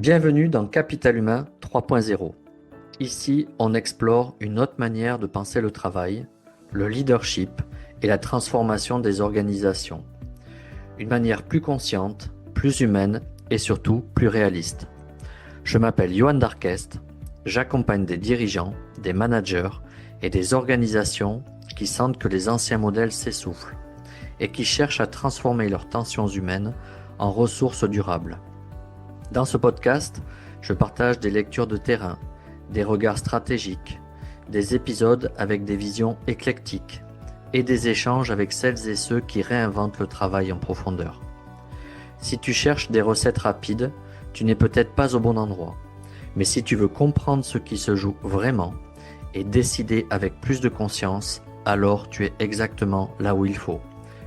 Bienvenue dans Capital Humain 3.0. Ici, on explore une autre manière de penser le travail, le leadership et la transformation des organisations. Une manière plus consciente, plus humaine et surtout plus réaliste. Je m'appelle Johan Darquest, j'accompagne des dirigeants, des managers et des organisations qui sentent que les anciens modèles s'essoufflent et qui cherchent à transformer leurs tensions humaines en ressources durables. Dans ce podcast, je partage des lectures de terrain, des regards stratégiques, des épisodes avec des visions éclectiques et des échanges avec celles et ceux qui réinventent le travail en profondeur. Si tu cherches des recettes rapides, tu n'es peut-être pas au bon endroit. Mais si tu veux comprendre ce qui se joue vraiment et décider avec plus de conscience, alors tu es exactement là où il faut.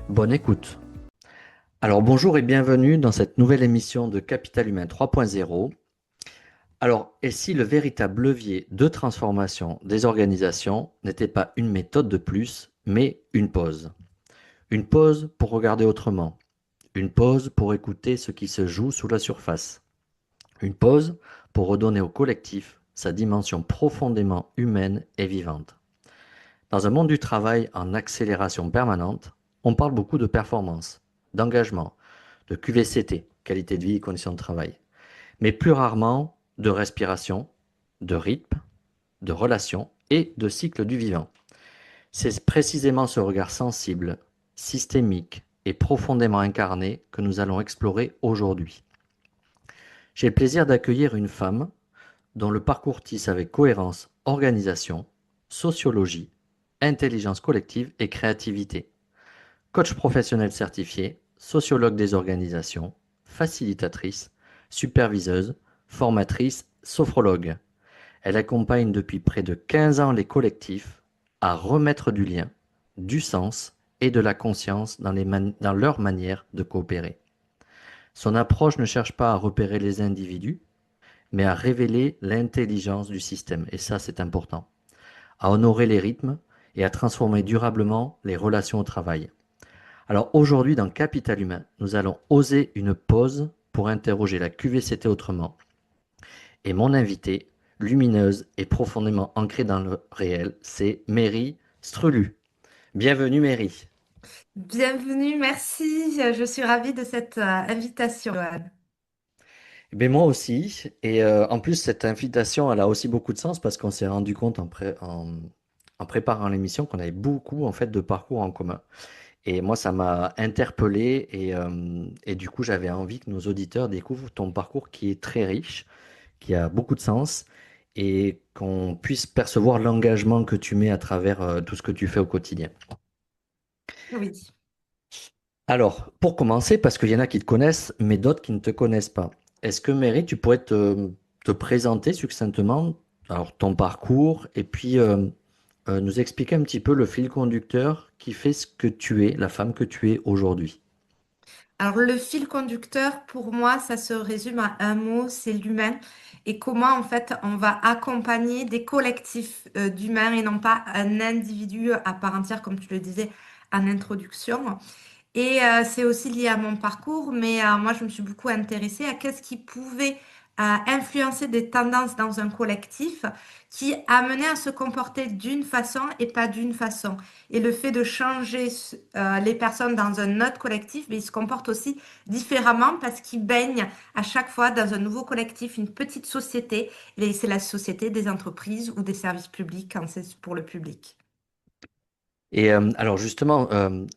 Bonne écoute! Alors bonjour et bienvenue dans cette nouvelle émission de Capital Humain 3.0. Alors, et si le véritable levier de transformation des organisations n'était pas une méthode de plus, mais une pause? Une pause pour regarder autrement. Une pause pour écouter ce qui se joue sous la surface. Une pause pour redonner au collectif sa dimension profondément humaine et vivante. Dans un monde du travail en accélération permanente, on parle beaucoup de performance, d'engagement, de QVCT, qualité de vie et conditions de travail, mais plus rarement de respiration, de rythme, de relation et de cycle du vivant. C'est précisément ce regard sensible, systémique et profondément incarné que nous allons explorer aujourd'hui. J'ai le plaisir d'accueillir une femme dont le parcours tisse avec cohérence organisation, sociologie, intelligence collective et créativité. Coach professionnel certifié, sociologue des organisations, facilitatrice, superviseuse, formatrice, sophrologue. Elle accompagne depuis près de 15 ans les collectifs à remettre du lien, du sens et de la conscience dans leur manière de coopérer. Son approche ne cherche pas à repérer les individus, mais à révéler l'intelligence du système, et ça c'est important, à honorer les rythmes et à transformer durablement les relations au travail. Alors aujourd'hui dans Capital Humain, nous allons oser une pause pour interroger la QVCT autrement. Et mon invitée, lumineuse et profondément ancrée dans le réel, c'est Mary Strulu. Bienvenue Mary. Bienvenue, merci. Je suis ravie de cette invitation, Johan. Eh bien, moi aussi. Et en plus, cette invitation, elle a aussi beaucoup de sens parce qu'on s'est rendu compte en préparant l'émission qu'on avait beaucoup en fait de parcours en commun. Et moi, ça m'a interpellé et du coup, j'avais envie que nos auditeurs découvrent ton parcours qui est très riche, qui a beaucoup de sens et qu'on puisse percevoir l'engagement que tu mets à travers tout ce que tu fais au quotidien. Oui. Alors, pour commencer, parce qu'il y en a qui te connaissent, mais d'autres qui ne te connaissent pas, est-ce que Mary, tu pourrais te présenter succinctement, alors ton parcours, et puis nous expliquer un petit peu le fil conducteur qui fait ce que tu es, la femme que tu es aujourd'hui? Alors, le fil conducteur, pour moi, ça se résume à un mot, c'est l'humain. Et comment, en fait, on va accompagner des collectifs d'humains et non pas un individu à part entière, comme tu le disais en introduction. Et c'est aussi lié à mon parcours, mais moi, je me suis beaucoup intéressée à qu'est-ce qui pouvait influencer des tendances dans un collectif qui amenait à se comporter d'une façon et pas d'une façon. Et le fait de changer les personnes dans un autre collectif, mais ils se comportent aussi différemment parce qu'ils baignent à chaque fois dans un nouveau collectif, une petite société. Et c'est la société des entreprises ou des services publics quand c'est pour le public. Et alors justement,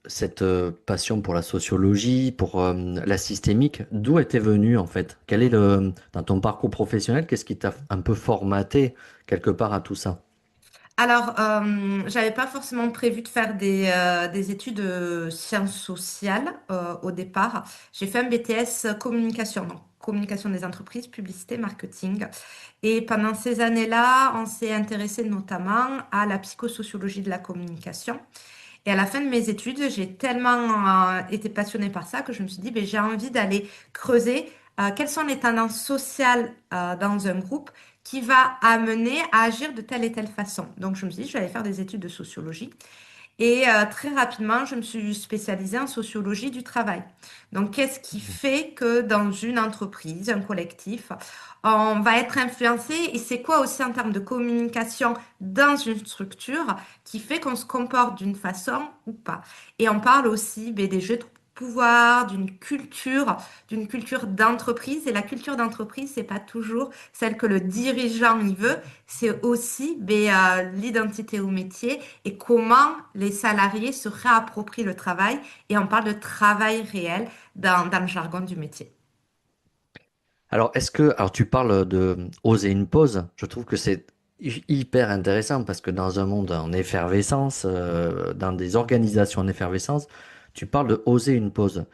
cette passion pour la sociologie, pour la systémique, d'où était venue en fait? Quel est dans ton parcours professionnel, qu'est-ce qui t'a un peu formaté quelque part à tout ça? Alors, j'avais pas forcément prévu de faire des études sciences sociales au départ. J'ai fait un BTS communication, donc communication des entreprises, publicité, marketing. Et pendant ces années-là, on s'est intéressé notamment à la psychosociologie de la communication. Et à la fin de mes études, j'ai tellement été passionnée par ça que je me suis dit, ben, j'ai envie d'aller creuser quelles sont les tendances sociales dans un groupe qui va amener à agir de telle et telle façon. Donc je me suis dit, je vais aller faire des études de sociologie. Et très rapidement, je me suis spécialisée en sociologie du travail. Donc, qu'est-ce qui fait que dans une entreprise, un collectif, on va être influencé et c'est quoi aussi en termes de communication dans une structure qui fait qu'on se comporte d'une façon ou pas. Et on parle aussi ben, des jeux de pouvoir, d'une culture d'entreprise. Et la culture d'entreprise, c'est pas toujours celle que le dirigeant y veut, c'est aussi ben, l'identité au métier et comment les salariés se réapproprient le travail. Et on parle de travail réel dans le jargon du métier. Alors tu parles de oser une pause. Je trouve que c'est hyper intéressant parce que dans un monde en effervescence, dans des organisations en effervescence, tu parles de oser une pause.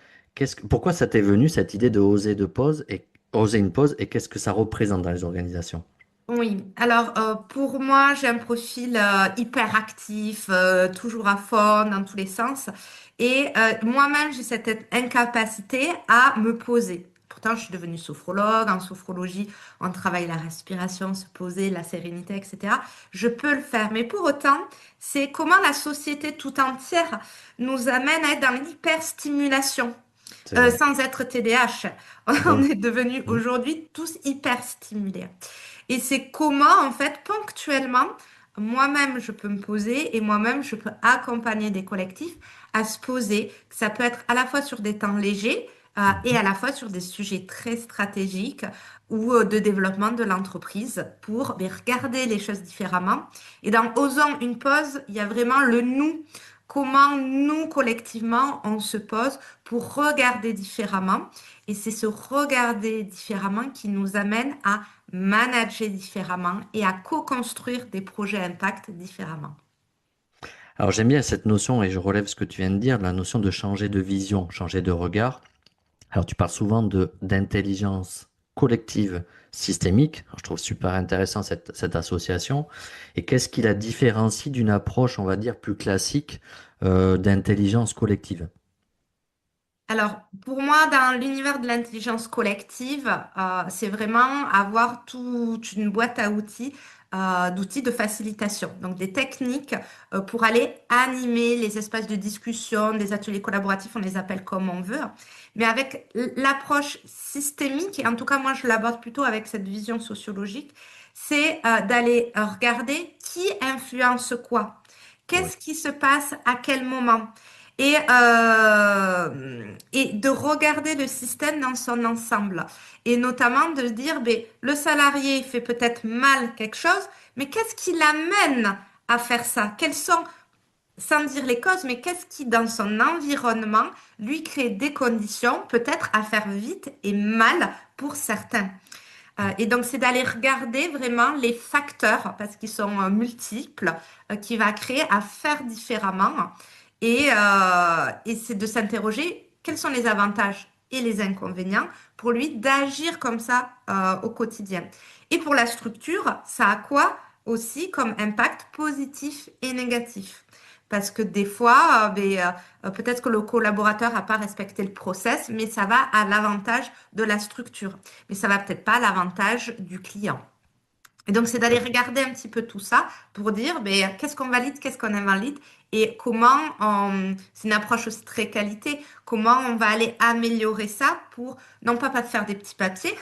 Pourquoi ça t'est venu cette idée de oser une pause et qu'est-ce que ça représente dans les organisations? Oui, alors pour moi, j'ai un profil hyper actif, toujours à fond dans tous les sens. Et moi-même, j'ai cette incapacité à me poser. Pourtant, je suis devenue sophrologue. En sophrologie, on travaille la respiration, se poser, la sérénité, etc. Je peux le faire. Mais pour autant, c'est comment la société tout entière nous amène à être dans l'hyperstimulation. C'est vrai. Sans être TDAH, on Oui. est devenus Mhm. aujourd'hui tous hyper stimulés. Et c'est comment, en fait, ponctuellement, moi-même, je peux me poser et moi-même, je peux accompagner des collectifs à se poser. Ça peut être à la fois sur des temps légers et Mhm. à la fois sur des sujets très stratégiques ou de développement de l'entreprise pour ben, regarder les choses différemment. Et dans Osons une pause, il y a vraiment le nous. Comment nous, collectivement, on se pose pour regarder différemment. Et c'est ce regarder différemment qui nous amène à manager différemment et à co-construire des projets impact différemment. Alors j'aime bien cette notion et je relève ce que tu viens de dire, la notion de changer de vision, changer de regard. Alors, tu parles souvent d'intelligence collective systémique. Alors, je trouve super intéressant cette association. Et qu'est-ce qui la différencie d'une approche, on va dire, plus classique d'intelligence collective? Alors, pour moi, dans l'univers de l'intelligence collective, c'est vraiment avoir toute une boîte à outils, d'outils de facilitation. Donc, des techniques pour aller animer les espaces de discussion, des ateliers collaboratifs, on les appelle comme on veut, mais avec l'approche systémique, et en tout cas, moi, je l'aborde plutôt avec cette vision sociologique, c'est d'aller regarder qui influence quoi. Oui. Qu'est-ce qui se passe à quel moment? Et de regarder le système dans son ensemble. Et notamment de dire, ben, le salarié fait peut-être mal quelque chose, mais qu'est-ce qui l'amène à faire ça? Quelles sont, sans dire les causes, mais qu'est-ce qui, dans son environnement, lui crée des conditions, peut-être à faire vite et mal pour certains. Et donc, c'est d'aller regarder vraiment les facteurs, parce qu'ils sont multiples, qui va créer à faire différemment. Et c'est de s'interroger quels sont les avantages et les inconvénients pour lui d'agir comme ça au quotidien. Et pour la structure, ça a quoi aussi comme impact positif et négatif? Parce que des fois, peut-être que le collaborateur n'a pas respecté le process, mais ça va à l'avantage de la structure. Mais ça va peut-être pas à l'avantage du client. Et donc, c'est d'aller regarder un petit peu tout ça pour dire ben, qu'est-ce qu'on valide, qu'est-ce qu'on invalide et comment c'est une approche aussi très qualité, comment on va aller améliorer ça pour non pas faire des petits papiers,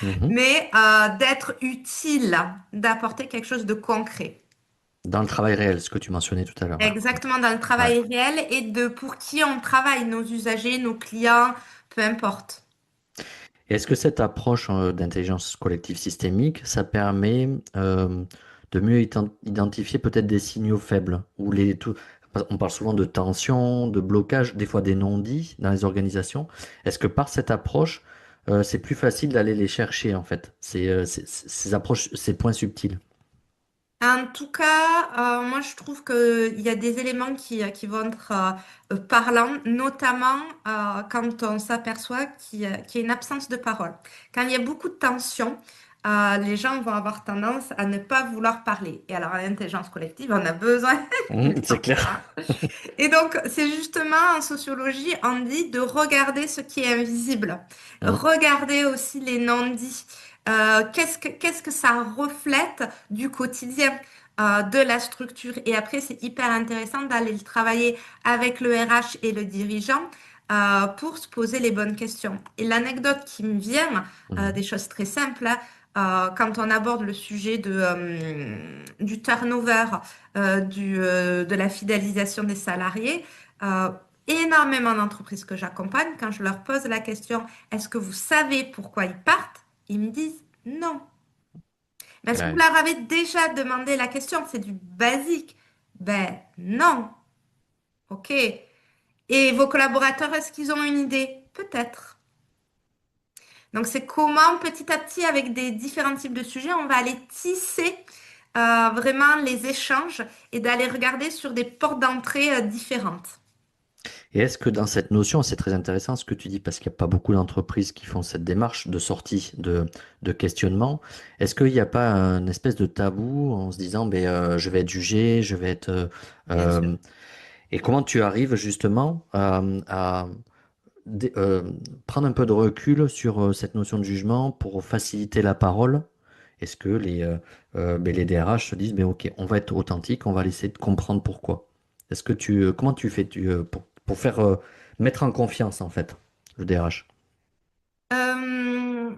Mhm. mais d'être utile, d'apporter quelque chose de concret. Dans le travail réel, ce que tu mentionnais tout à l'heure. Exactement dans le Ouais. travail réel et de pour qui on travaille, nos usagers, nos clients, peu importe. Et est-ce que cette approche d'intelligence collective systémique, ça permet de mieux identifier peut-être des signaux faibles ou on parle souvent de tension, de blocage, des fois des non-dits dans les organisations. Est-ce que par cette approche, c'est plus facile d'aller les chercher en fait, ces approches, ces points subtils? En tout cas, moi je trouve qu'il y a des éléments qui vont être parlants, notamment quand on s'aperçoit qu'il y a une absence de parole. Quand il y a beaucoup de tension, les gens vont avoir tendance à ne pas vouloir parler. Et alors, à l'intelligence collective, on a besoin Mhm, c'est clair. et donc, c'est justement en sociologie, on dit de regarder ce qui est invisible. Mhm. Regarder aussi les non-dits. Qu'est-ce que ça reflète du quotidien? de la structure. Et après, c'est hyper intéressant d'aller le travailler avec le RH et le dirigeant pour se poser les bonnes questions. Et l'anecdote qui me vient, Mhm. des choses très simples, hein, quand on aborde le sujet du turnover, de la fidélisation des salariés, euh, énormément d'entreprises que j'accompagne, quand je leur pose la question, est-ce que vous savez pourquoi ils partent? Ils me disent non. Mais est-ce que vous Ouais. leur avez déjà demandé la question? C'est du basique. Ben non. OK. Et vos collaborateurs, est-ce qu'ils ont une idée? Peut-être. Donc, c'est comment petit à petit, avec des différents types de sujets, on va aller tisser vraiment les échanges et d'aller regarder sur des portes d'entrée différentes. Et est-ce que dans cette notion, c'est très intéressant ce que tu dis, parce qu'il n'y a pas beaucoup d'entreprises qui font cette démarche de sortie, de questionnement. Est-ce qu'il n'y a pas un espèce de tabou en se disant, ben, je vais être jugé, je vais être... Bien sûr. euh, et comment tu arrives justement à prendre un peu de recul sur cette notion de jugement pour faciliter la parole? Est-ce que ben, les DRH se disent, ben, OK, on va être authentique, on va essayer de comprendre pourquoi? Comment tu fais pour faire mettre en confiance en fait le DRH? Euh,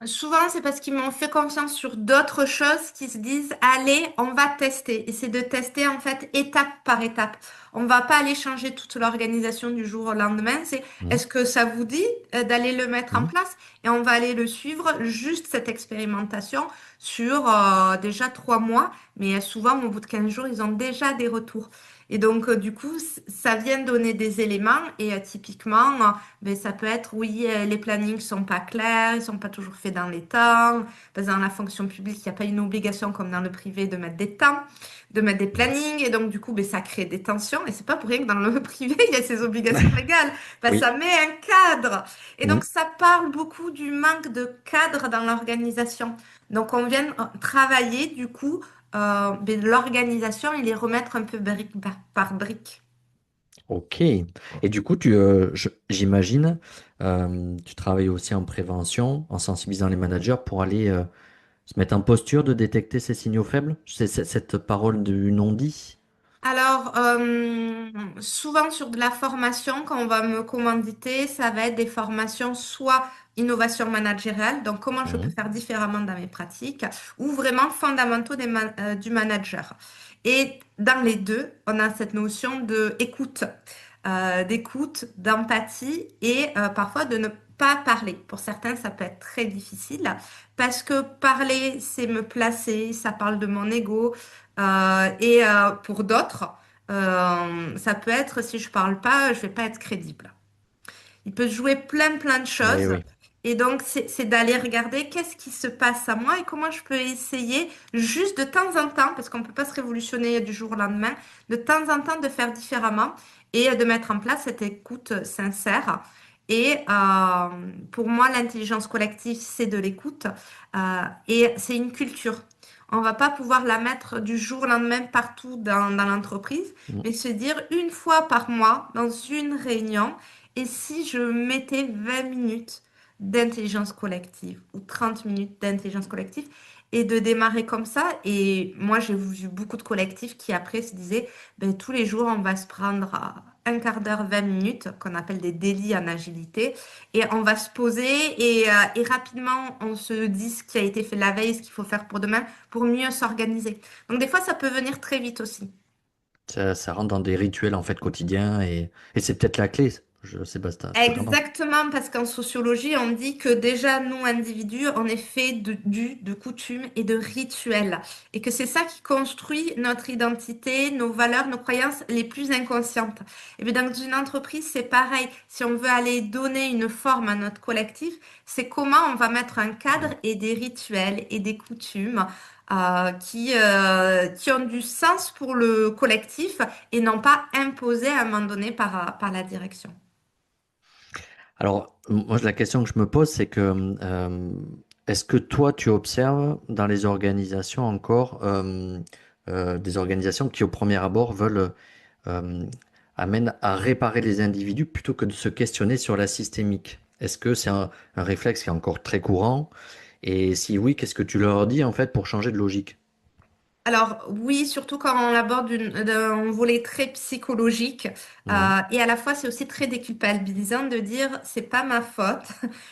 Souvent, c'est parce qu'ils m'ont fait confiance sur d'autres choses qui se disent, allez, on va tester. Et c'est de tester en fait étape par étape. On va pas aller changer toute l'organisation du jour au lendemain. C'est, Mhm. est-ce que ça vous dit d'aller le mettre en Mhm. place? Et on va aller le suivre, juste cette expérimentation sur déjà 3 mois. Mais souvent, au bout de 15 jours, ils ont déjà des retours. Et donc, du coup, ça vient donner des éléments. Et typiquement, ben, ça peut être, oui, les plannings sont pas clairs, ils sont pas toujours faits dans les temps. Parce que dans la fonction publique, il n'y a pas une obligation comme dans le privé de mettre des temps, de mettre des plannings. Et donc, du coup, ben, ça crée des tensions. Et c'est pas pour rien que dans le privé, il y a ces obligations légales. Ben, Oui. ça met un cadre. Et donc, Mhm. ça parle beaucoup du manque de cadre dans l'organisation. Donc, on vient travailler, du coup, ben, l'organisation et les remettre un peu brique par brique. Ok. Et du coup, j'imagine, tu travailles aussi en prévention, en sensibilisant les managers pour aller se mettre en posture de détecter ces signaux faibles. Cette parole du non-dit. Alors, souvent sur de la formation, quand on va me commanditer, ça va être des formations soit innovation managériale, donc comment je peux Mhm. faire différemment dans mes pratiques, ou vraiment fondamentaux du manager. Et dans les deux, on a cette notion de d'écoute, d'empathie et parfois de ne pas parler. Pour certains, ça peut être très difficile parce que parler, c'est me placer, ça parle de mon ego. Et pour d'autres, ça peut être si je parle pas, je vais pas être crédible. Il peut se jouer plein de Oui, choses. oui. Et donc, c'est d'aller regarder qu'est-ce qui se passe à moi et comment je peux essayer juste de temps en temps, parce qu'on ne peut pas se révolutionner du jour au lendemain, de temps en temps de faire différemment et de mettre en place cette écoute sincère. Et pour moi, l'intelligence collective, c'est de l'écoute et c'est une culture. On va pas pouvoir la mettre du jour au lendemain partout dans l'entreprise, Mhm. mais se dire une fois par mois, dans une réunion, et si je mettais 20 minutes d'intelligence collective ou 30 minutes d'intelligence collective et de démarrer comme ça, et moi j'ai vu beaucoup de collectifs qui après se disaient, ben, tous les jours on va se prendre un quart d'heure, 20 minutes, qu'on appelle des délits en agilité, et on va se poser et rapidement on se dit ce qui a été fait la veille, ce qu'il faut faire pour demain, pour mieux s'organiser. Donc des fois ça peut venir très vite aussi. Ça rentre dans des rituels en fait quotidiens et c'est peut-être la clé, Sébastien. Ce que tu en penses? Exactement, parce qu'en sociologie, on dit que déjà, nous, individus, on est fait de coutumes et de rituels. Et que c'est ça qui construit notre identité, nos valeurs, nos croyances les plus inconscientes. Et bien, dans une entreprise, c'est pareil. Si on veut aller donner une forme à notre collectif, c'est comment on va mettre un cadre et des rituels et des coutumes qui ont du sens pour le collectif et non pas imposés à un moment donné par la direction. Alors, moi, la question que je me pose, c'est que est-ce que toi, tu observes dans les organisations encore des organisations qui, au premier abord, veulent euh, amènent à réparer les individus plutôt que de se questionner sur la systémique? Est-ce que c'est un réflexe qui est encore très courant? Et si oui, qu'est-ce que tu leur dis en fait pour changer de logique? Alors oui, surtout quand on aborde d'un volet très psychologique, Mhm. et à la fois c'est aussi très déculpabilisant de dire c'est pas ma faute,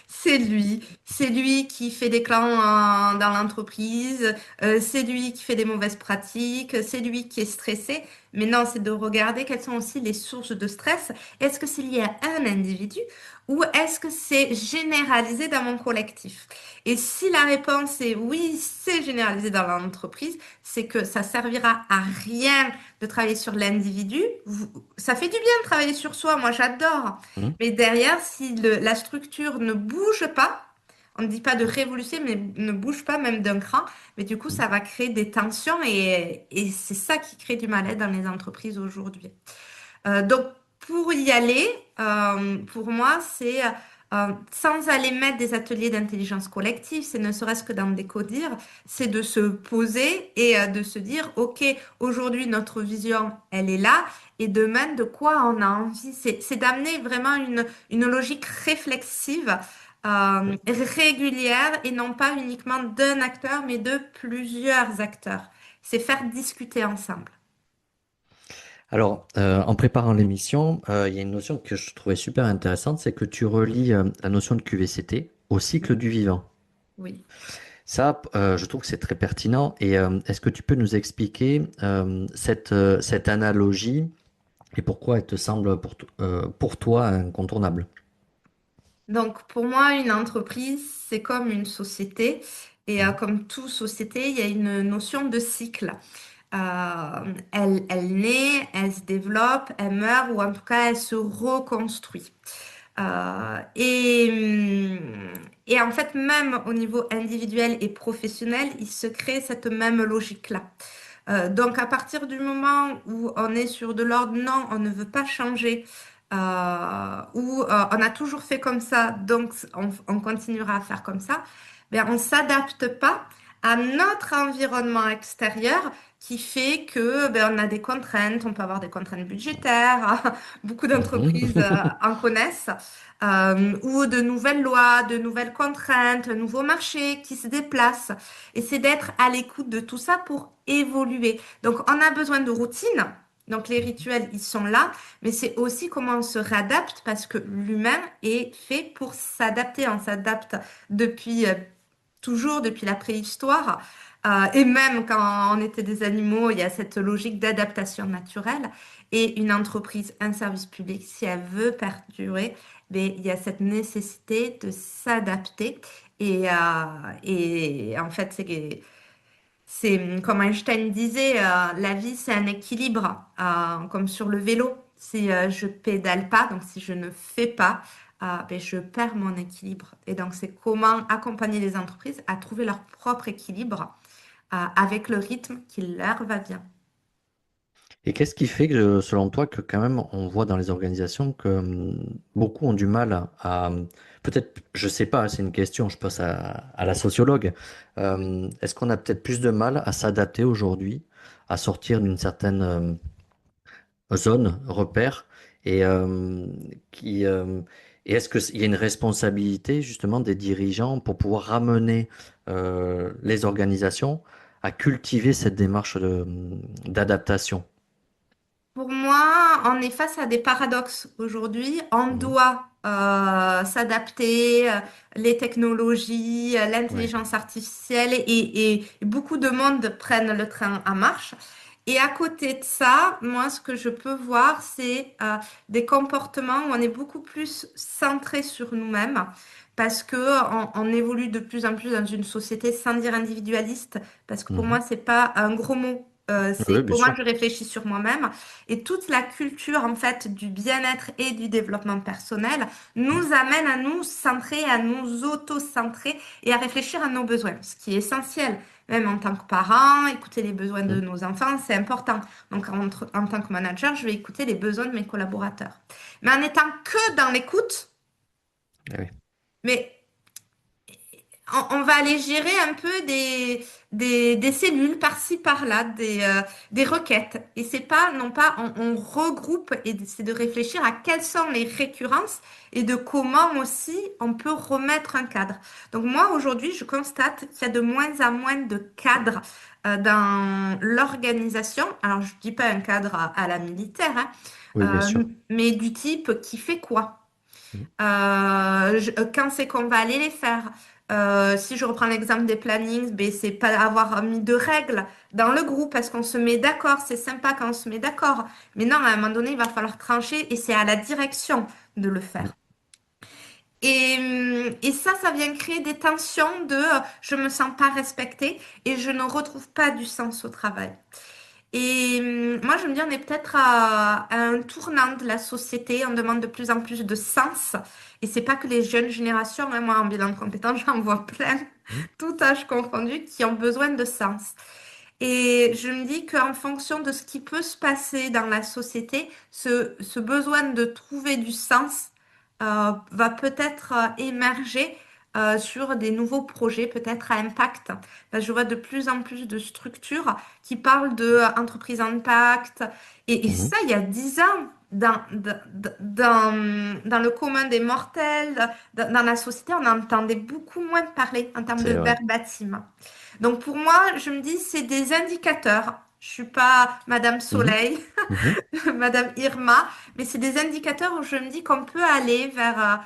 c'est lui qui fait des clans dans l'entreprise, c'est lui qui fait des mauvaises pratiques, c'est lui qui est stressé. Mais non, c'est de regarder quelles sont aussi les sources de stress. Est-ce que c'est lié à un individu ou est-ce que c'est généralisé dans mon collectif? Et si la réponse est oui, c'est généralisé dans l'entreprise, c'est que ça servira à rien de travailler sur l'individu. Ça fait du bien de travailler sur soi, moi j'adore. Mhm. Mais derrière, si la structure ne bouge pas, on ne dit pas de révolutionner, mais ne bouge pas même d'un cran, mais du coup ça va créer des tensions et c'est ça qui crée du mal-être dans les entreprises aujourd'hui. Donc, pour y aller, pour moi, c'est sans aller mettre des ateliers d'intelligence collective, c'est ne serait-ce que d'en décoder, c'est de se poser et de se dire, OK, aujourd'hui, notre vision, elle est là, et demain, de quoi on a envie? C'est d'amener vraiment une logique réflexive, régulière, et non pas uniquement d'un acteur, mais de plusieurs acteurs. C'est faire discuter ensemble. Alors, en préparant l'émission, il y a une notion que je trouvais super intéressante, c'est que tu relis la notion de QVCT au cycle du vivant. Oui. Ça, je trouve que c'est très pertinent. Et est-ce que tu peux nous expliquer cette analogie et pourquoi elle te semble pour toi incontournable? Donc, pour moi, une entreprise, c'est comme une société. Et Mhm. comme toute société, il y a une notion de cycle. Elle naît, elle se développe, elle meurt, ou en tout cas, elle se reconstruit. Euh, et, et en fait, même au niveau individuel et professionnel, il se crée cette même logique-là. Donc, à partir du moment où on est sur de l'ordre, non, on ne veut pas changer, ou on a toujours fait comme ça, donc on continuera à faire comme ça, ben, on ne s'adapte pas à notre environnement extérieur qui fait que ben, on a des contraintes, on peut avoir des contraintes budgétaires, beaucoup Mhm. d'entreprises en connaissent, ou de nouvelles lois, de nouvelles contraintes, un nouveau marché qui se déplace. Et c'est d'être à l'écoute de tout ça pour évoluer. Donc, on a besoin de routine. Donc, les rituels, ils sont là, mais c'est aussi comment on se réadapte parce que l'humain est fait pour s'adapter. On s'adapte depuis toujours, depuis la préhistoire. Et même quand on était des animaux, il y a cette logique d'adaptation naturelle. Et une entreprise, un service public, si elle veut perdurer, ben, il y a cette nécessité de s'adapter. Et en fait, c'est comme Einstein disait, la vie, c'est un équilibre, comme sur le vélo. Si je pédale pas, donc si je ne fais pas, ben, je perds mon équilibre. Et donc, c'est comment accompagner les entreprises à trouver leur propre équilibre avec le rythme qui leur va bien. Et qu'est-ce qui fait que, selon toi, que quand même on voit dans les organisations que beaucoup ont du mal peut-être, je sais pas, c'est une question, je passe à la sociologue. Est-ce qu'on a peut-être plus de mal à s'adapter aujourd'hui, à sortir d'une certaine zone, repère, et qui et est-ce qu'il y a une responsabilité justement des dirigeants pour pouvoir ramener les organisations à cultiver cette démarche d'adaptation? Pour moi, on est face à des paradoxes aujourd'hui. On Mhm. doit s'adapter, les technologies, Ouais. l'intelligence artificielle et beaucoup de monde prennent le train en marche. Et à côté de ça, moi, ce que je peux voir, c'est des comportements où on est beaucoup plus centré sur nous-mêmes parce que on évolue de plus en plus dans une société sans dire individualiste, parce que pour moi, Mhm. c'est pas un gros mot. C'est Oui, bien comment sûr. je réfléchis sur moi-même. Et toute la culture, en fait, du bien-être et du développement personnel nous amène à nous centrer, à nous auto-centrer et à réfléchir à nos besoins, ce qui est essentiel. Même en tant que parent, écouter les besoins de Mhm. nos enfants, c'est important. Donc, en tant que manager, je vais écouter les besoins de mes collaborateurs. Mais en étant que dans l'écoute, Ah oui. mais on va aller gérer un peu des cellules par-ci, par-là, des requêtes. Et c'est pas, non pas, on regroupe et c'est de réfléchir à quelles sont les récurrences et de comment aussi on peut remettre un cadre. Donc moi, aujourd'hui, je constate qu'il y a de moins en moins de cadres dans l'organisation. Alors, je dis pas un cadre à la militaire, hein, Oui, bien sûr. mais du type qui fait quoi? Mhm. Quand c'est qu'on va aller les faire. Si je reprends l'exemple des plannings, ben, c'est pas avoir mis de règles dans le groupe parce qu'on se met d'accord. C'est sympa quand on se met d'accord. Mais non, à un moment donné, il va falloir trancher et c'est à la direction de le Mhm. faire. Et ça vient créer des tensions de je me sens pas respectée et je ne retrouve pas du sens au travail. Moi, je me dis, on est peut-être à un tournant de la société. On demande de plus en plus de sens. Et c'est pas que les jeunes générations, hein, moi, en bilan de compétences, j'en vois plein, Mhm. tout âge confondu, qui ont besoin de sens. Et je me dis qu'en fonction de ce qui peut se passer dans la société, ce besoin de trouver du sens va peut-être émerger sur des nouveaux projets, peut-être à impact. Parce que je vois de plus en plus de structures qui parlent de entreprise impact. Et Mhm. ça, il y a 10 ans, dans le commun des mortels, dans la société, on entendait beaucoup moins parler en termes de C'est vrai. verbatim. Donc pour moi, je me dis, c'est des indicateurs. Je suis pas Madame Mhm. Soleil, Mhm. Madame Irma, mais c'est des indicateurs où je me dis qu'on peut aller vers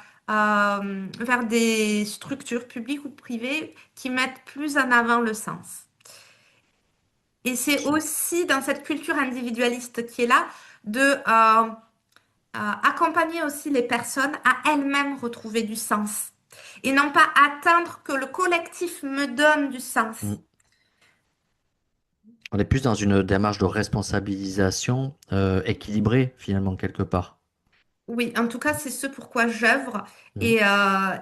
des structures publiques ou privées qui mettent plus en avant le sens. Et c'est aussi dans cette culture individualiste qui est là de accompagner aussi les personnes à elles-mêmes retrouver du sens et non pas attendre que le collectif me donne du sens. Mhm. On est plus dans une démarche de responsabilisation équilibrée, finalement, quelque part. Oui, en tout cas, c'est ce pourquoi j'œuvre. Mhm. Et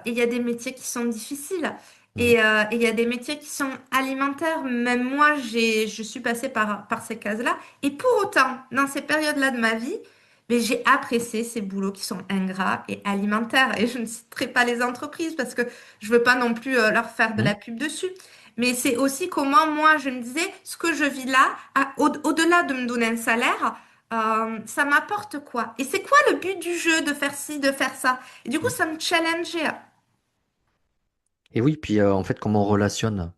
il y a des métiers qui sont difficiles. Mhm. Et il y a des métiers qui sont alimentaires. Même moi, je suis passée par ces cases-là. Et pour autant, dans ces périodes-là de ma vie, mais j'ai apprécié ces boulots qui sont ingrats et alimentaires. Et je ne citerai pas les entreprises parce que je veux pas non plus leur faire de la Mhm. pub dessus. Mais c'est aussi comment moi, je me disais, ce que je vis là, au-delà de me donner un salaire, ça m'apporte quoi? Et c'est quoi le but du jeu de faire ci, de faire ça? Et du coup, Mhm. ça me challengeait. Et oui, puis en fait, comment on relationne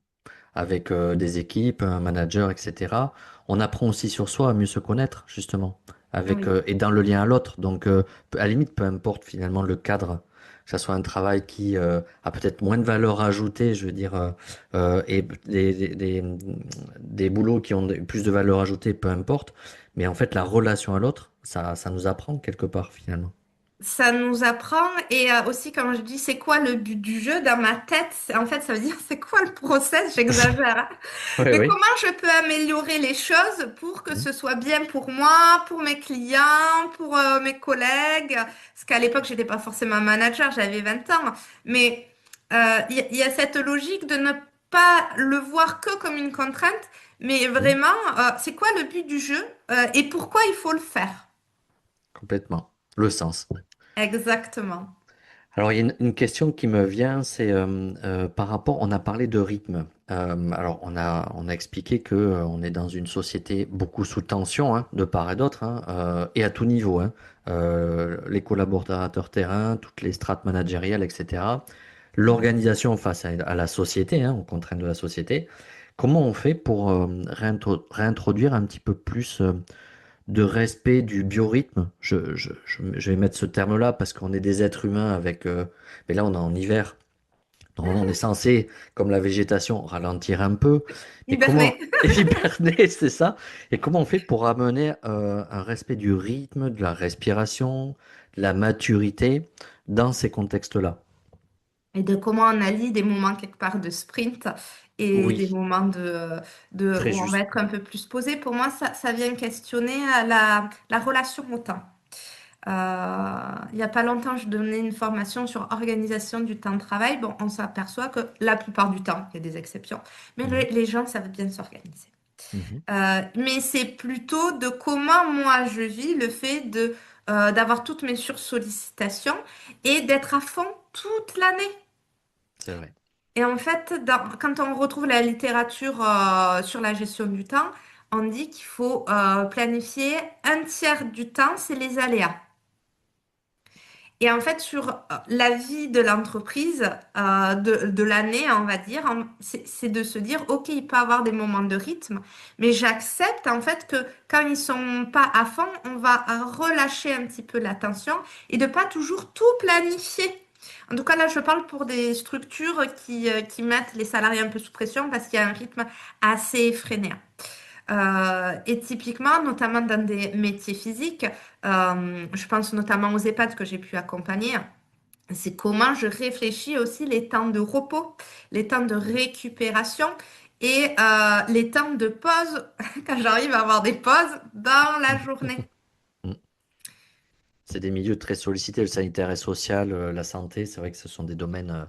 avec des équipes, un manager, etc. On apprend aussi sur soi à mieux se connaître, justement, avec, Oui. et dans le lien à l'autre. Donc, à la limite, peu importe finalement le cadre, que ce soit un travail qui a peut-être moins de valeur ajoutée, je veux dire, et des boulots qui ont plus de valeur ajoutée, peu importe. Mais en fait, la relation à l'autre, ça nous apprend quelque part, finalement. Ça nous apprend et aussi quand je dis c'est quoi le but du jeu dans ma tête, en fait ça veut dire c'est quoi le process, j'exagère, hein. Oui, Mais oui. comment je peux améliorer les choses pour que ce soit bien pour moi, pour mes clients, pour mes collègues? Parce qu'à l'époque j'étais pas forcément manager, j'avais 20 ans, mais il y a cette logique de ne pas le voir que comme une contrainte, mais Mhm. vraiment c'est quoi le but du jeu et pourquoi il faut le faire? Complètement. Le sens. Exactement. Alors, il y a une question qui me vient, c'est par rapport, on a parlé de rythme. Alors, on a expliqué que on est dans une société beaucoup sous tension, hein, de part et d'autre, hein, et à tout niveau, hein. Les collaborateurs terrain, toutes les strates managériales, etc. L'organisation face à la société, hein, aux contraintes de la société. Comment on fait pour réintroduire un petit peu plus de respect du biorhythme. Je vais mettre ce terme-là parce qu'on est des êtres humains avec. Mais là, on est en hiver. Normalement, on est censé, comme la végétation, ralentir un peu. Mais comment. Hiberner. Hiberner, c'est ça. Et comment on fait pour amener un respect du rythme, de la respiration, de la maturité dans ces contextes-là? Et de comment on allie des moments quelque part de sprint et des Oui, moments très où on va juste. être un peu plus posé. Pour moi, ça vient questionner la relation au temps. Il n'y a pas longtemps, je donnais une formation sur organisation du temps de travail. Bon, on s'aperçoit que la plupart du temps, il y a des exceptions, mais Mhm, les gens savent bien s'organiser. mhm. Mais c'est plutôt de comment moi je vis le fait d'avoir toutes mes sursollicitations et d'être à fond toute l'année. C'est vrai. Et en fait, quand on retrouve la littérature sur la gestion du temps, on dit qu'il faut planifier un tiers du temps, c'est les aléas. Et en fait, sur la vie de l'entreprise, de l'année, on va dire, c'est de se dire, OK, il peut y avoir des moments de rythme, mais j'accepte en fait que quand ils sont pas à fond, on va relâcher un petit peu la tension et de pas toujours tout planifier. En tout cas, là, je parle pour des structures qui mettent les salariés un peu sous pression parce qu'il y a un rythme assez effréné. Et typiquement, notamment dans des métiers physiques, je pense notamment aux EHPAD que j'ai pu accompagner, c'est comment je réfléchis aussi les temps de repos, les temps de récupération et les temps de pause quand j'arrive à avoir des pauses dans la journée. Mm. C'est des milieux très sollicités, le sanitaire et social, la santé, c'est vrai que ce sont des domaines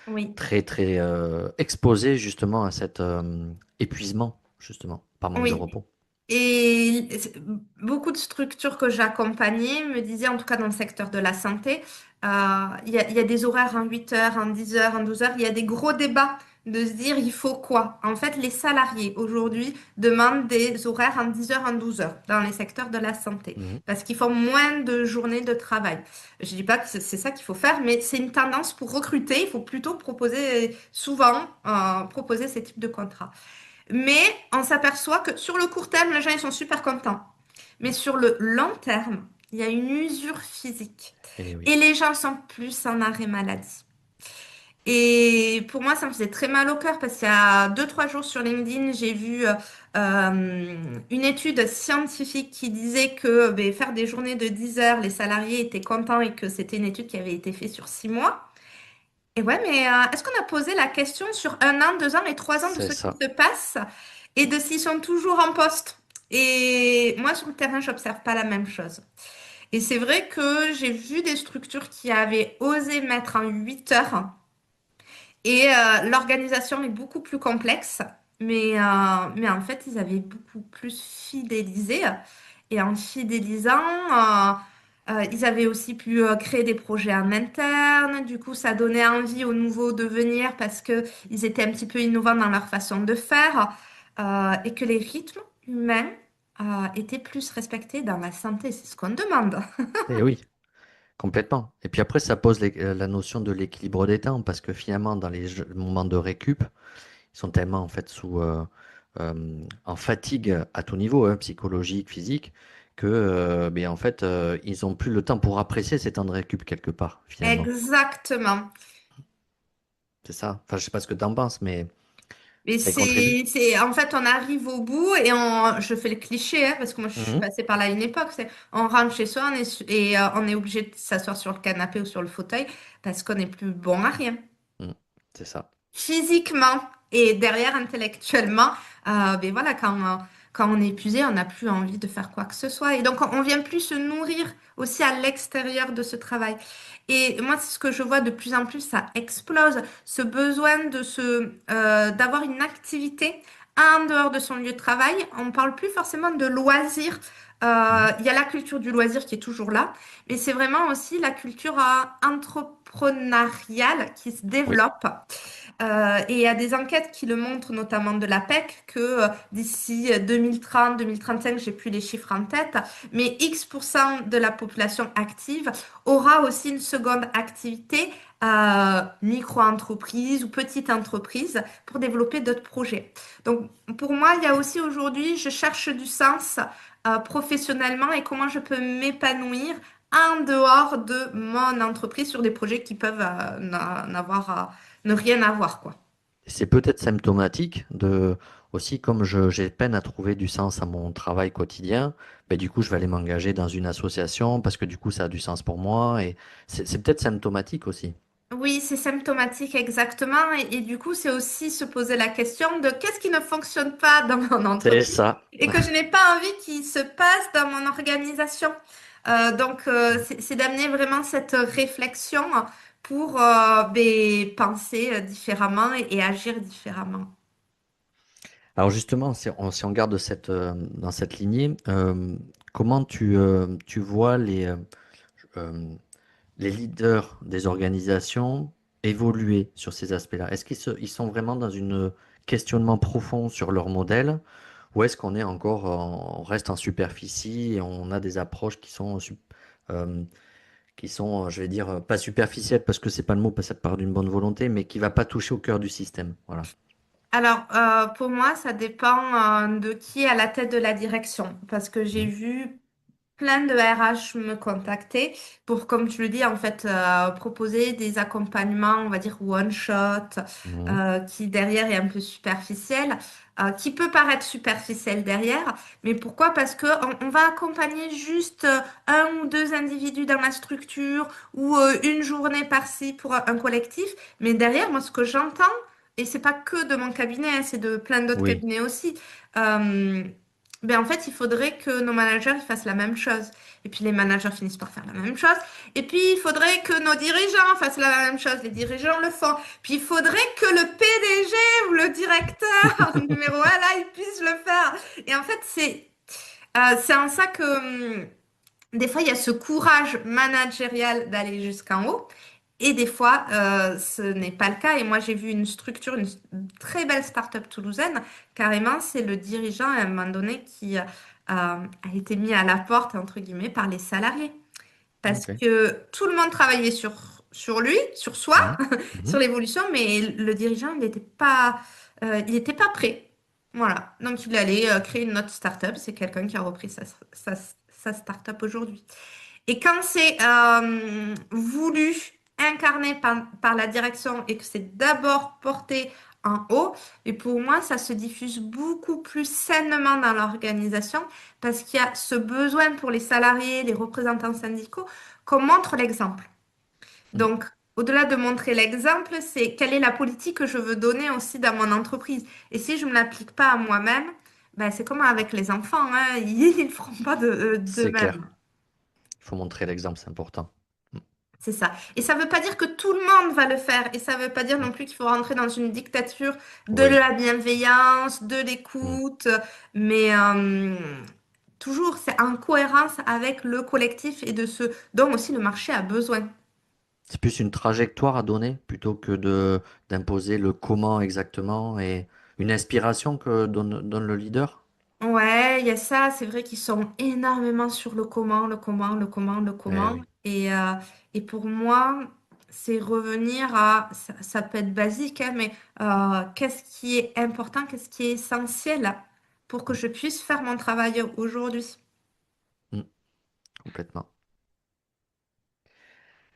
Oui. très très exposés justement à cet épuisement, justement, par manque de Oui. repos. Et beaucoup de structures que j'accompagnais me disaient, en tout cas dans le secteur de la santé, il y a des horaires en 8 heures, en 10 heures, en 12 heures. Il y a des gros débats de se dire, il faut quoi? En fait, les salariés aujourd'hui demandent des horaires en 10 heures, en 12 heures dans les secteurs de la santé Mhm. parce qu'ils font moins de journées de travail. Je dis pas que c'est ça qu'il faut faire, mais c'est une tendance pour recruter. Il faut plutôt proposer souvent, proposer ces types de contrats. Mais on s'aperçoit que sur le court terme, les gens ils sont super contents. Mais sur le long terme, il y a une usure physique. Et oui. Et les gens sont plus en arrêt maladie. Et pour moi, ça me faisait très mal au cœur parce qu'il y a 2, 3 jours sur LinkedIn, j'ai vu une étude scientifique qui disait que ben, faire des journées de 10 heures, les salariés étaient contents et que c'était une étude qui avait été faite sur 6 mois. Et ouais, mais est-ce qu'on a posé la question sur 1 an, 2 ans et 3 ans de C'est ce qui ça. se passe et de s'ils sont toujours en poste? Et moi, sur le terrain, j'observe pas la même chose. Et c'est vrai que j'ai vu des structures qui avaient osé mettre en 8 heures et l'organisation est beaucoup plus complexe, mais en fait, ils avaient beaucoup plus fidélisé. Et en fidélisant, ils avaient aussi pu créer des projets en interne. Du coup, ça donnait envie aux nouveaux de venir parce que ils étaient un petit peu innovants dans leur façon de faire et que les rythmes humains étaient plus respectés dans la santé. C'est ce qu'on demande. Et oui, complètement. Et puis après, ça pose la notion de l'équilibre des temps, parce que finalement, dans les moments de récup, ils sont tellement en fait en fatigue à tout niveau, hein, psychologique, physique, que ben, en fait, ils ont plus le temps pour apprécier ces temps de récup quelque part, finalement. Exactement. C'est ça. Enfin, je sais pas ce que tu en penses, mais Mais ça y contribue. en fait, on arrive au bout et je fais le cliché, hein, parce que moi, je suis Mhm. passée par là à une époque. On rentre chez soi, on est obligé de s'asseoir sur le canapé ou sur le fauteuil parce qu'on n'est plus bon à rien. Mhm. C'est ça. Physiquement et derrière intellectuellement, ben voilà, quand on est épuisé, on n'a plus envie de faire quoi que ce soit. Et donc, on vient plus se nourrir aussi à l'extérieur de ce travail. Et moi, c'est ce que je vois de plus en plus, ça explose, ce besoin d'avoir une activité en dehors de son lieu de travail. On ne parle plus forcément de loisirs. Mhm. Il y a la culture du loisir qui est toujours là, mais c'est vraiment aussi la culture entrepreneuriale qui se Oui. développe. Et il y a des enquêtes qui le montrent, notamment de l'APEC, que d'ici 2030, 2035, j'ai plus les chiffres en tête, mais X% de la population active aura aussi une seconde activité, micro-entreprise ou petite entreprise, pour développer d'autres projets. Donc, pour moi, il y a aussi aujourd'hui, je cherche du sens professionnellement et comment je peux m'épanouir en dehors de mon entreprise sur des projets qui peuvent ne rien avoir, quoi. C'est peut-être symptomatique de aussi comme j'ai peine à trouver du sens à mon travail quotidien, ben du coup je vais aller m'engager dans une association parce que du coup ça a du sens pour moi et c'est peut-être symptomatique aussi. Oui, c'est symptomatique exactement. Et du coup, c'est aussi se poser la question de qu'est-ce qui ne fonctionne pas dans mon C'est entreprise ça. et que je n'ai pas envie qu'il se passe dans mon organisation. Donc, c'est d'amener vraiment cette réflexion pour penser différemment et agir différemment. Alors justement, si on garde dans cette lignée, comment tu vois euh, les leaders des organisations évoluer sur ces aspects-là? Est-ce ils sont vraiment dans une questionnement profond sur leur modèle ou est-ce qu'on est encore, on reste en superficie et on a des approches euh, qui sont, je vais dire, pas superficielles parce que c'est pas le mot, parce que ça part d'une bonne volonté, mais qui va pas toucher au cœur du système. Voilà. Alors, pour moi, ça dépend de qui est à la tête de la direction. Parce que j'ai Mhm. vu plein de RH me contacter pour, comme tu le dis, en fait, proposer des accompagnements, on va dire one shot, Mhm. qui derrière est un peu superficiel, qui peut paraître superficiel derrière. Mais pourquoi? Parce que on va accompagner juste un ou deux individus dans la structure ou une journée par-ci pour un collectif. Mais derrière, moi, ce que j'entends, et c'est pas que de mon cabinet, hein, c'est de plein d'autres Oui, cabinets aussi. euh, ben en fait, il faudrait que nos managers ils fassent la même chose. Et puis les managers finissent par faire la même chose. Et puis il faudrait que nos dirigeants fassent la même chose. Les dirigeants le font. Puis il faudrait que le PDG ou le directeur numéro un, là, il puisse le faire. Et en fait, c'est en ça que des fois, il y a ce courage managérial d'aller jusqu'en haut. Et des fois, ce n'est pas le cas. Et moi, j'ai vu une structure, une très belle start-up toulousaine. Carrément, c'est le dirigeant à un moment donné qui a été mis à la porte, entre guillemets, par les salariés. Parce ok. que tout le monde travaillait sur lui, sur soi, Mhm. sur Mhm. l'évolution, mais le dirigeant, il n'était pas prêt. Voilà. Donc, il allait créer une autre start-up. C'est quelqu'un qui a repris sa start-up aujourd'hui. Et quand c'est voulu, incarné par la direction et que c'est d'abord porté en haut, et pour moi, ça se diffuse beaucoup plus sainement dans l'organisation parce qu'il y a ce besoin pour les salariés, les représentants syndicaux, qu'on montre l'exemple. Mhm. Donc, au-delà de montrer l'exemple, c'est quelle est la politique que je veux donner aussi dans mon entreprise. Et si je ne me l'applique pas à moi-même, ben, c'est comme avec les enfants, hein, ils ne feront pas C'est clair. d'eux-mêmes. Il faut montrer l'exemple, c'est important. C'est ça. Et ça ne veut pas dire que tout le monde va le faire. Et ça ne veut pas dire Mhm. non plus qu'il faut rentrer dans une dictature de Oui. la bienveillance, de Mhm. l'écoute. Mais toujours, c'est en cohérence avec le collectif et de ce dont aussi le marché a besoin. C'est plus une trajectoire à donner plutôt que de d'imposer le comment exactement et une inspiration que donne le leader. Ouais, il y a ça. C'est vrai qu'ils sont énormément sur le comment, le comment, le comment, le Eh comment. oui. Et pour moi, c'est revenir à, ça peut être basique, hein, mais qu'est-ce qui est important, qu'est-ce qui est essentiel pour que je puisse faire mon travail aujourd'hui. Mm. Complètement.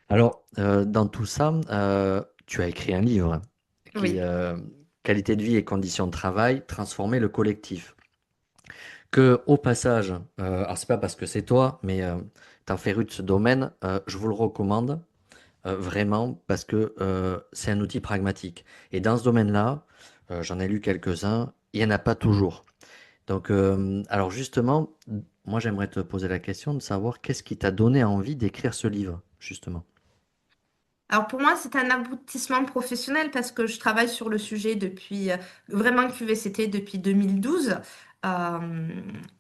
Alors, dans tout ça, tu as écrit un livre qui Oui, Qualité de vie et conditions de travail, transformer le collectif. Que au passage, alors c'est pas parce que c'est toi, mais t'en féru de ce domaine, je vous le recommande vraiment parce que c'est un outil pragmatique. Et dans ce domaine-là, j'en ai lu quelques-uns, il n'y en a pas toujours. Donc, alors justement, moi j'aimerais te poser la question de savoir qu'est-ce qui t'a donné envie d'écrire ce livre, justement. alors pour moi, c'est un aboutissement professionnel parce que je travaille sur le sujet depuis vraiment QVCT depuis 2012 euh,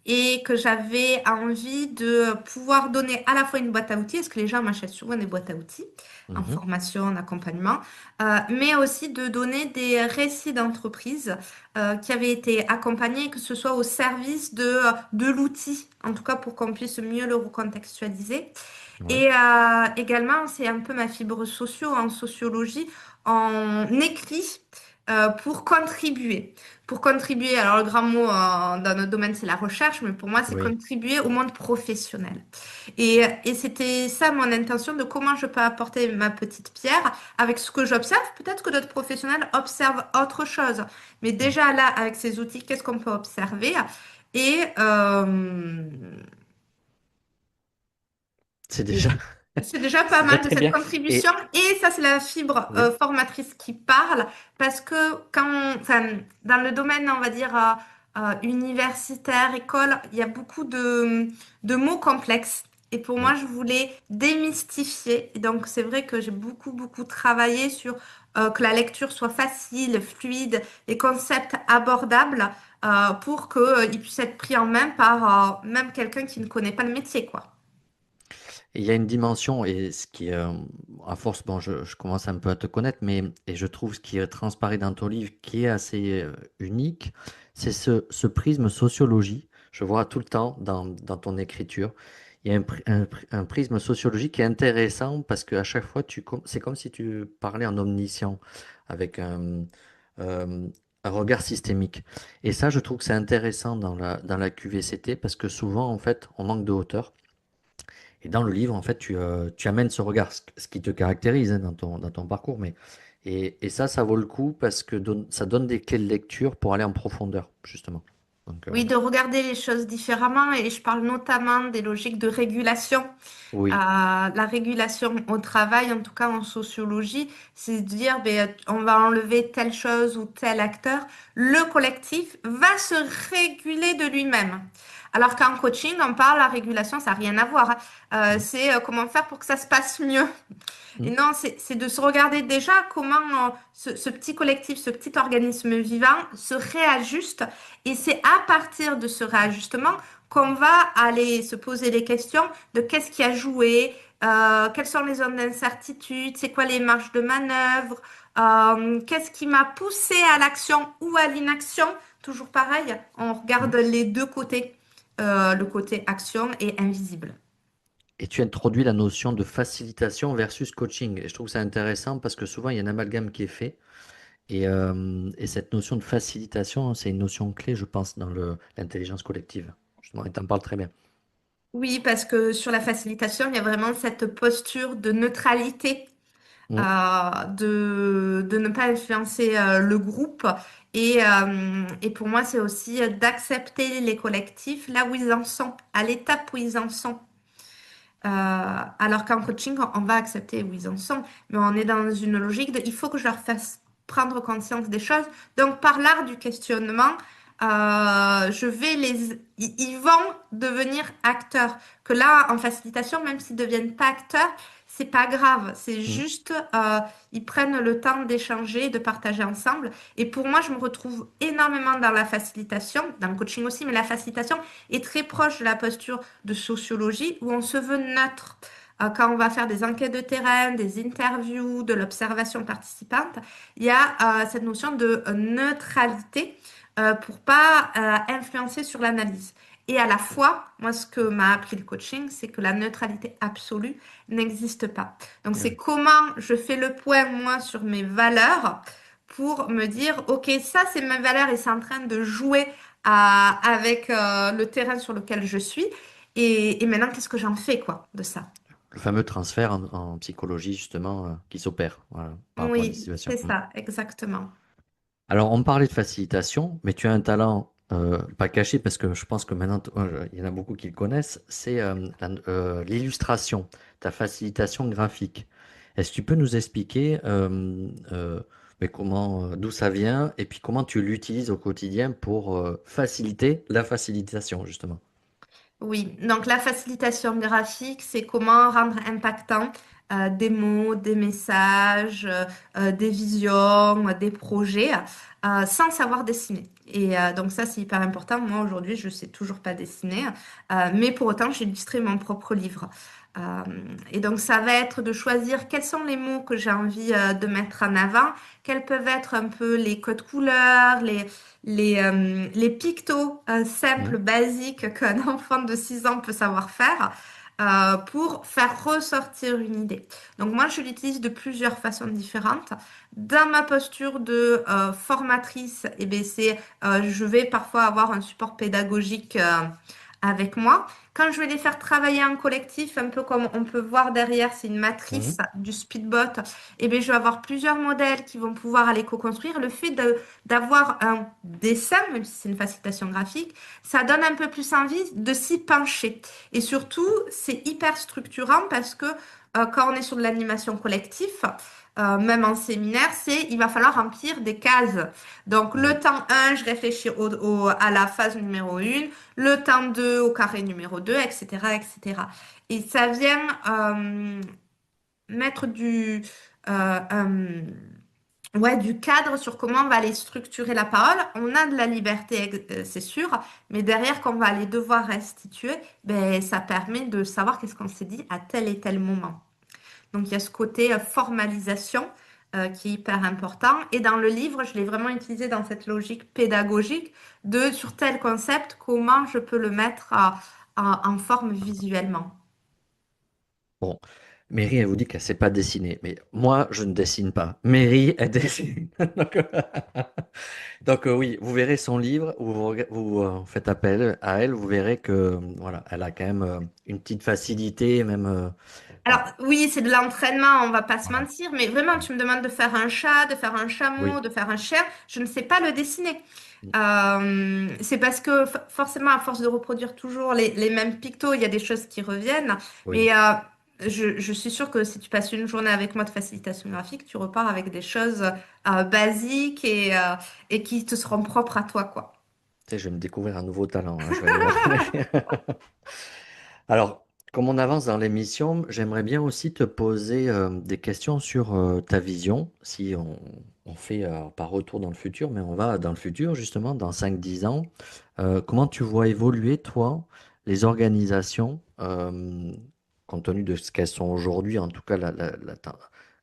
et que j'avais envie de pouvoir donner à la fois une boîte à outils, parce que les gens m'achètent souvent des boîtes à outils en Mhm. formation, en accompagnement, mais aussi de donner des récits d'entreprise qui avaient été accompagnés, que ce soit au service de l'outil, en tout cas pour qu'on puisse mieux le recontextualiser. Oui, Et également, c'est un peu ma fibre socio en sociologie. On écrit pour contribuer. Pour contribuer, alors le grand mot dans notre domaine, c'est la recherche, mais pour moi, c'est oui. contribuer au monde professionnel. Et c'était ça mon intention de comment je peux apporter ma petite pierre avec ce que j'observe. Peut-être que d'autres professionnels observent autre chose. Mais Mm. déjà là, avec ces outils, qu'est-ce qu'on peut observer? Et, C'est et déjà, c'est déjà pas c'est déjà mal de très cette bien. contribution. Et Et ça, c'est la fibre oui, formatrice qui parle. Parce que enfin, dans le domaine, on va dire, universitaire, école, il y a beaucoup de mots complexes. Et pour mm. moi, je voulais démystifier. Et donc, c'est vrai que j'ai beaucoup, beaucoup travaillé sur que la lecture soit facile, fluide, les concepts abordables pour qu'ils puissent être pris en main par même quelqu'un qui ne connaît pas le métier, quoi. Et il y a une dimension, et ce qui est, à force, bon, je commence un peu à te connaître, mais et je trouve ce qui transparaît dans ton livre qui est assez unique, c'est ce prisme sociologie. Je vois tout le temps dans ton écriture, il y a un prisme sociologique qui est intéressant parce qu'à chaque fois, c'est comme si tu parlais en omniscient, avec euh, un regard systémique. Et ça, je trouve que c'est intéressant dans la QVCT parce que souvent, en fait, on manque de hauteur. Et dans le livre, en fait, tu amènes ce regard, ce qui te caractérise hein, dans ton parcours. Et ça vaut le coup parce que ça donne des clés de lecture pour aller en profondeur, justement. Donc, Oui, de regarder les choses différemment et je parle notamment des logiques de régulation. oui. La régulation au travail, en tout cas en sociologie, c'est de dire ben, on va enlever telle chose ou tel acteur. Le collectif va se réguler de lui-même. Alors qu'en coaching, on parle, la régulation, ça n'a rien à voir, hein. Mm. C'est comment faire pour que ça se passe mieux. Et Mm. non, c'est de se regarder déjà comment ce petit collectif, ce petit organisme vivant se réajuste. Et c'est à partir de ce réajustement qu'on va aller se poser des questions de qu'est-ce qui a joué, quelles sont les zones d'incertitude, c'est quoi les marges de manœuvre, qu'est-ce qui m'a poussé à l'action ou à l'inaction. Toujours pareil, on regarde Mm. les deux côtés, le côté action et invisible. Et tu introduis la notion de facilitation versus coaching. Et je trouve ça intéressant parce que souvent, il y a un amalgame qui est fait. Et cette notion de facilitation, c'est une notion clé, je pense, dans l'intelligence collective. Justement, et tu en parles très bien. Oui, parce que sur la facilitation, il y a vraiment cette posture de neutralité, Mm. de ne pas influencer le groupe. Et pour moi, c'est aussi d'accepter les collectifs là où ils en sont, à l'étape où ils en sont. Alors qu'en coaching, on va accepter où ils en sont, mais on est dans une logique de il faut que je leur fasse prendre conscience des choses. Donc, par l'art du questionnement, ils vont devenir acteurs. Que là, en facilitation, même s'ils ne deviennent pas acteurs, c'est pas grave. C'est Mm. juste, ils prennent le temps d'échanger, de partager ensemble. Et pour moi, je me retrouve énormément dans la facilitation, dans le coaching aussi, mais la facilitation est très proche de la posture de sociologie où on se veut neutre. Quand on va faire des enquêtes de terrain, des interviews, de l'observation participante, il y a cette notion de neutralité pour pas influencer sur l'analyse. Et à la fois, moi, ce que m'a appris le coaching, c'est que la neutralité absolue n'existe pas. Donc, c'est Ouais. comment je fais le point, moi, sur mes valeurs pour me dire, OK, ça, c'est mes valeurs et c'est en train de jouer avec le terrain sur lequel je suis. Et maintenant, qu'est-ce que j'en fais, quoi, de ça? Le fameux transfert en psychologie, justement, qui s'opère voilà, par rapport à des Oui, situations. c'est ça, exactement. Alors, on parlait de facilitation, mais tu as un talent pas caché parce que je pense que maintenant, il y en a beaucoup qui le connaissent, c'est l'illustration, ta facilitation graphique. Est-ce que tu peux nous expliquer mais d'où ça vient et puis comment tu l'utilises au quotidien pour faciliter la facilitation, justement? Oui, donc la facilitation graphique, c'est comment rendre impactant des mots, des messages, des visions, des projets, sans savoir dessiner. Et donc ça, c'est hyper important. Moi, aujourd'hui, je ne sais toujours pas dessiner, mais pour autant, j'ai illustré mon propre livre. Euh, et donc, ça va être de choisir quels sont les mots que j'ai envie de mettre en avant, quels peuvent être un peu les codes couleurs, les pictos Ouais. simples, basiques qu'un enfant de 6 ans peut savoir faire pour faire ressortir une idée. Donc moi, je l'utilise de plusieurs façons différentes. Dans ma posture de formatrice, eh bien, je vais parfois avoir un support pédagogique avec moi. Quand je vais les faire travailler en collectif, un peu comme on peut voir derrière, c'est une matrice Mhm. du speedbot, eh bien, je vais avoir plusieurs modèles qui vont pouvoir aller co-construire. Le fait d'avoir un dessin, même si c'est une facilitation graphique, ça donne un peu plus envie de s'y pencher. Et surtout, c'est hyper structurant parce que quand on est sur de l'animation collective, même en séminaire, il va falloir remplir des cases. Donc, le Ouais. temps 1, je réfléchis à la phase numéro 1, le temps 2 au carré numéro 2, etc., etc. Et ça vient mettre ouais, du cadre sur comment on va aller structurer la parole. On a de la liberté, c'est sûr, mais derrière, quand on va aller devoir restituer, ben, ça permet de savoir qu'est-ce qu'on s'est dit à tel et tel moment. Donc, il y a ce côté formalisation qui est hyper important. Et dans le livre, je l'ai vraiment utilisé dans cette logique pédagogique de sur tel concept, comment je peux le mettre en forme visuellement. Bon, Mary, elle vous dit qu'elle ne sait pas dessiner, mais moi, je ne dessine pas. Mary, elle dessine. Donc, oui, vous verrez son livre, vous faites appel à elle, vous verrez que voilà, elle a quand même une petite facilité, même Alors, voilà, oui, c'est de l'entraînement, on va pas se voilà. mentir, mais vraiment, tu me demandes de faire un chat, de faire un chameau, Oui, de faire un chien, je ne sais pas le dessiner. C'est parce que forcément, à force de reproduire toujours les mêmes pictos, il y a des choses qui reviennent. oui. Mais je suis sûre que si tu passes une journée avec moi de facilitation graphique, tu repars avec des choses basiques et qui te seront propres à toi, quoi. Tu sais, je vais me découvrir un nouveau talent, hein, je vais aller voir. Alors, comme on avance dans l'émission, j'aimerais bien aussi te poser des questions sur ta vision. Si on fait pas retour dans le futur, mais on va dans le futur, justement, dans 5 10 ans. Comment tu vois évoluer, toi, les organisations, compte tenu de ce qu'elles sont aujourd'hui, en tout cas,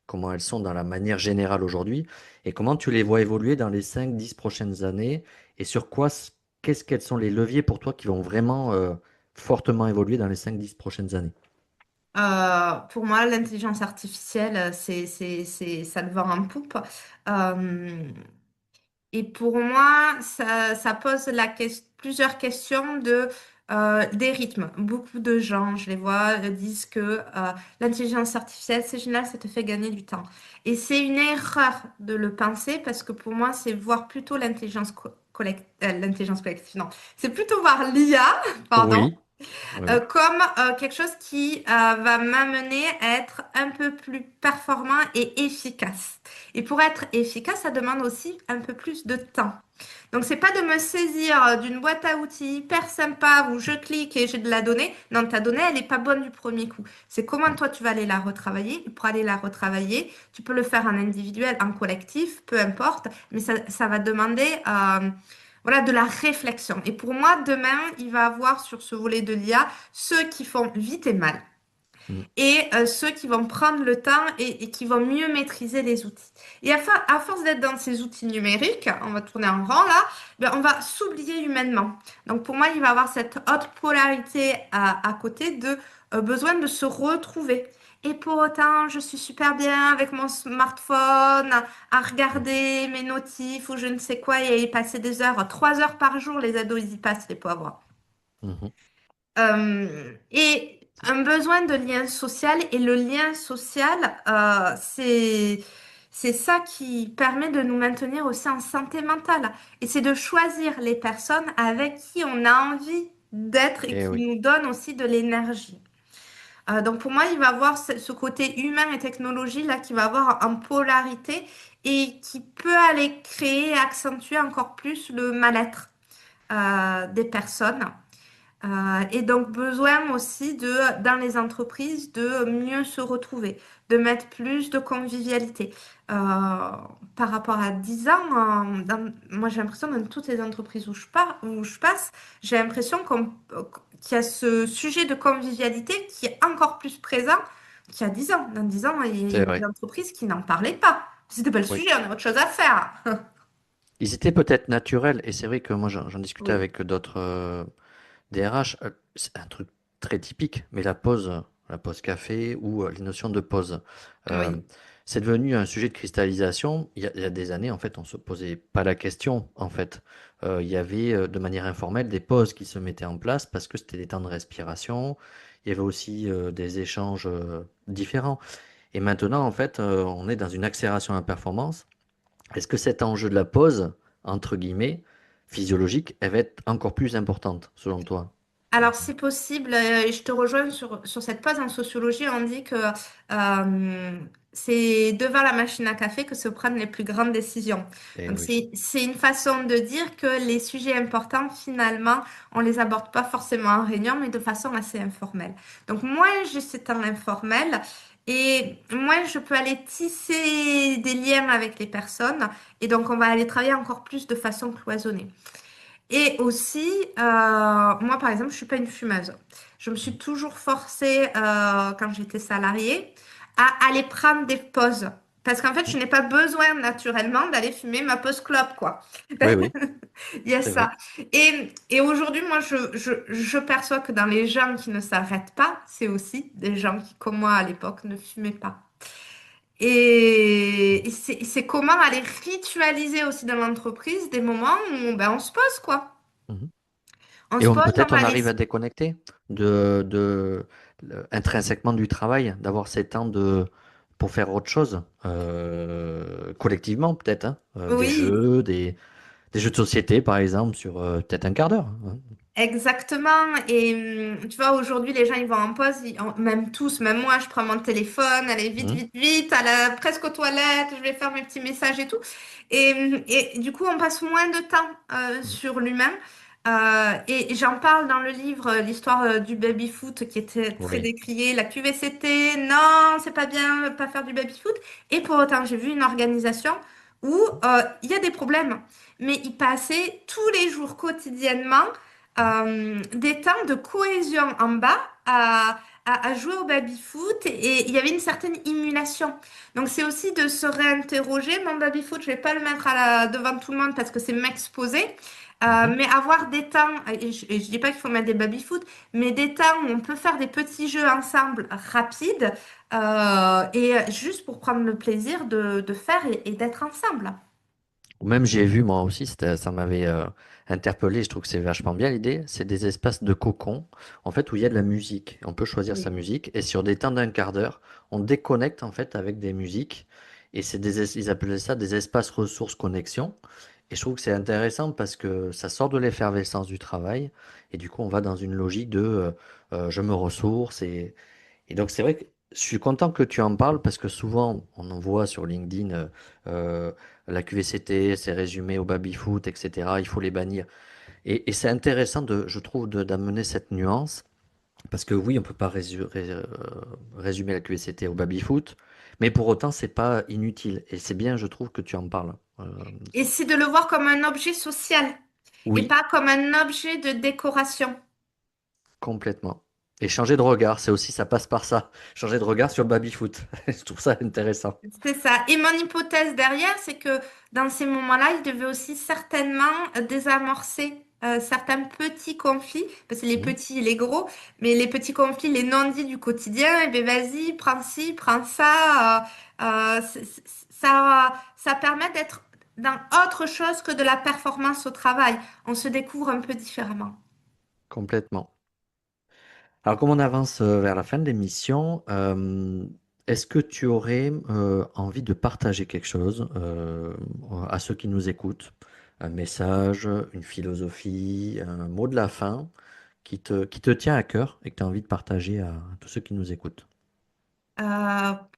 comment elles sont dans la manière générale aujourd'hui, et comment tu les vois évoluer dans les 5 10 prochaines années, et sur quoi, quels sont les leviers pour toi qui vont vraiment fortement évoluer dans les 5 10 prochaines années. Pour moi, l'intelligence artificielle, ça le vend en poupe. Euh, Et pour moi, ça pose plusieurs questions des rythmes. Beaucoup de gens, je les vois, disent que l'intelligence artificielle, c'est génial, ça te fait gagner du temps. Et c'est une erreur de le penser parce que pour moi, c'est voir plutôt l'intelligence collective. Non, c'est plutôt voir l'IA, pardon, Oui, oui, comme quelque chose qui va m'amener à être un peu plus performant et efficace. Et pour être efficace, ça demande aussi un peu plus de temps. Donc, c'est pas de me saisir d'une boîte à outils hyper sympa où je clique et j'ai de la donnée. Non, ta donnée, elle n'est pas bonne du premier coup. C'est comment toi, tu vas aller la retravailler. Et pour aller la retravailler, tu peux le faire en individuel, en collectif, peu importe, mais ça va demander voilà, de la réflexion. Et pour moi, demain, il va y avoir sur ce volet de l'IA ceux qui font vite et mal mm, et ceux qui vont prendre le temps et qui vont mieux maîtriser les outils. Et à force d'être dans ces outils numériques, on va tourner en rang là, ben, on va s'oublier humainement. Donc pour moi, il va y avoir cette haute polarité à côté de besoin de se retrouver. Et pour autant, je suis super bien avec mon smartphone à mm, regarder mes notifs ou je ne sais quoi et à y passer des heures, 3 heures par jour, les ados, ils y passent, les pauvres. mhm. Et un besoin de lien social, et le lien social, c'est ça qui permet de nous maintenir aussi en santé mentale. Et c'est de choisir les personnes avec qui on a envie d'être et Eh qui oui, nous donnent aussi de l'énergie. Donc pour moi, il va avoir ce côté humain et technologie là qui va avoir en polarité et qui peut aller créer et accentuer encore plus le mal-être des personnes. Et donc besoin aussi dans les entreprises de mieux se retrouver, de mettre plus de convivialité. Par rapport à 10 ans, moi j'ai l'impression dans toutes les entreprises où je passe, j'ai l'impression qu'il y a ce sujet de convivialité qui est encore plus présent qu'il y a 10 ans. Dans 10 ans, il y c'est a des vrai. entreprises qui n'en parlaient pas. C'était pas le Oui. sujet, on a autre chose à faire. Ils étaient peut-être naturels, et c'est vrai que moi j'en discutais Oui, avec d'autres DRH, c'est un truc très typique, mais la pause café ou les notions de pause. Euh, oui. c'est devenu un sujet de cristallisation. Il y a des années, en fait, on se posait pas la question, en fait. Il y avait de manière informelle des pauses qui se mettaient en place parce que c'était des temps de respiration. Il y avait aussi des échanges différents. Et maintenant, en fait, on est dans une accélération à la performance. Est-ce que cet enjeu de la pause, entre guillemets, physiologique, elle va être encore plus importante, selon toi? Alors, c'est possible, et je te rejoins sur cette page en sociologie, on dit que c'est devant la machine à café que se prennent les plus grandes décisions. Eh Donc, oui. c'est une façon de dire que les sujets importants, finalement, on les aborde pas forcément en réunion, mais de façon assez informelle. Donc, moi, j'ai ce temps informel Et moi, je peux aller tisser des liens avec les personnes. Et donc, on va aller travailler encore plus de façon cloisonnée. Et aussi, moi, par exemple, je suis pas une fumeuse. Je me suis toujours forcée, quand j'étais salariée, à aller prendre des pauses. Parce qu'en fait, je n'ai pas besoin naturellement d'aller fumer ma pause clope, quoi. Oui, oui, Il y a c'est vrai. ça. Et aujourd'hui, moi, je perçois que dans les gens qui ne s'arrêtent pas, c'est aussi des gens qui, comme moi à l'époque, ne fumaient pas. Et c'est comment aller ritualiser aussi dans l'entreprise des moments où ben, on se pose, quoi. Mhm. On Et se pose, on peut-être on va aller. arrive à déconnecter intrinsèquement du travail, d'avoir ces temps pour faire autre chose, collectivement peut-être, hein, Oui, des jeux de société par exemple, sur peut-être un quart d'heure, hein. exactement. Et tu vois, aujourd'hui, les gens, ils vont en pause, même tous, même moi, je prends mon téléphone, allez, vite, Mhm. vite, vite, presque aux toilettes, je vais faire mes petits messages et tout. Et du coup, on passe moins de temps Mhm. sur l'humain. Et j'en parle dans le livre, l'histoire du baby-foot qui était très Oui. décriée, la QVCT, non, c'est pas bien, pas faire du baby-foot. Et pour autant, j'ai vu une organisation où il y a des problèmes, mais ils passaient tous les jours quotidiennement Mhm. des temps de cohésion en bas à jouer au baby-foot et il y avait une certaine émulation. Donc c'est aussi de se réinterroger. Mon baby-foot, je vais pas le mettre devant tout le monde parce que c'est m'exposer, Mhm. mais avoir des temps, et je dis pas qu'il faut mettre des baby-foot, mais des temps où on peut faire des petits jeux ensemble rapides et juste pour prendre le plaisir de faire et d'être ensemble. Ou même j'ai vu moi aussi, ça m'avait interpellé, je trouve que c'est vachement bien l'idée, c'est des espaces de cocon, en fait, où il y a de la musique. On peut choisir sa Oui. musique et sur des temps d'un quart d'heure, on déconnecte en fait avec des musiques et ils appelaient ça des espaces ressources connexion. Et je trouve que c'est intéressant parce que ça sort de l'effervescence du travail et du coup on va dans une logique de je me ressource et donc, c'est vrai que je suis content que tu en parles parce que souvent, on en voit sur LinkedIn euh, la QVCT, c'est résumé au baby-foot, etc. Il faut les bannir. Et c'est intéressant, je trouve, d'amener cette nuance parce que oui, on peut pas résumer la QVCT au baby-foot, mais pour autant, c'est pas inutile. Et c'est bien, je trouve, que tu en parles. Et c'est de le voir comme un objet social et Oui, pas comme un objet de décoration. complètement. Et changer de regard, c'est aussi, ça passe par ça. Changer de regard sur le baby-foot. Je trouve ça intéressant. C'est ça. Et mon hypothèse derrière, c'est que dans ces moments-là, il devait aussi certainement désamorcer certains petits conflits, parce que les Mhm. petits et les gros, mais les petits conflits, les non-dits du quotidien, eh bien vas-y, prends ci, prends ça. Ça permet d'être dans autre chose que de la performance au travail. On se découvre un peu différemment. Complètement. Alors, comme on avance vers la fin de l'émission, est-ce que tu aurais envie de partager quelque chose à ceux qui nous écoutent? Un message, une philosophie, un mot de la fin qui te tient à cœur et que tu as envie de partager à tous ceux qui nous écoutent?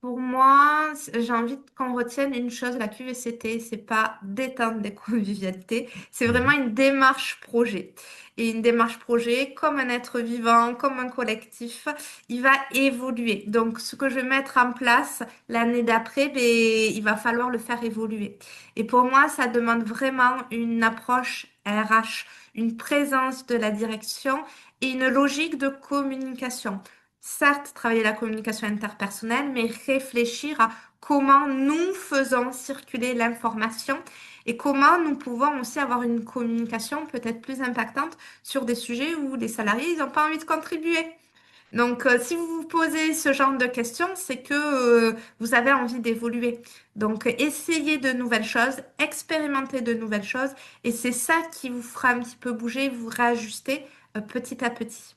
Pour moi, j'ai envie qu'on retienne une chose, la QVCT, c'est pas d'éteindre des convivialités, c'est vraiment Mhm. une démarche projet. Et une démarche projet, comme un être vivant, comme un collectif, il va évoluer. Donc, ce que je vais mettre en place l'année d'après, ben, il va falloir le faire évoluer. Et pour moi, ça demande vraiment une approche RH, une présence de la direction et une logique de communication. Certes, travailler la communication interpersonnelle, mais réfléchir à comment nous faisons circuler l'information et comment nous pouvons aussi avoir une communication peut-être plus impactante sur des sujets où les salariés, ils n'ont pas envie de contribuer. Donc, si vous vous posez ce genre de questions, c'est que vous avez envie d'évoluer. Donc, essayez de nouvelles choses, expérimentez de nouvelles choses, et c'est ça qui vous fera un petit peu bouger, vous réajuster petit à petit.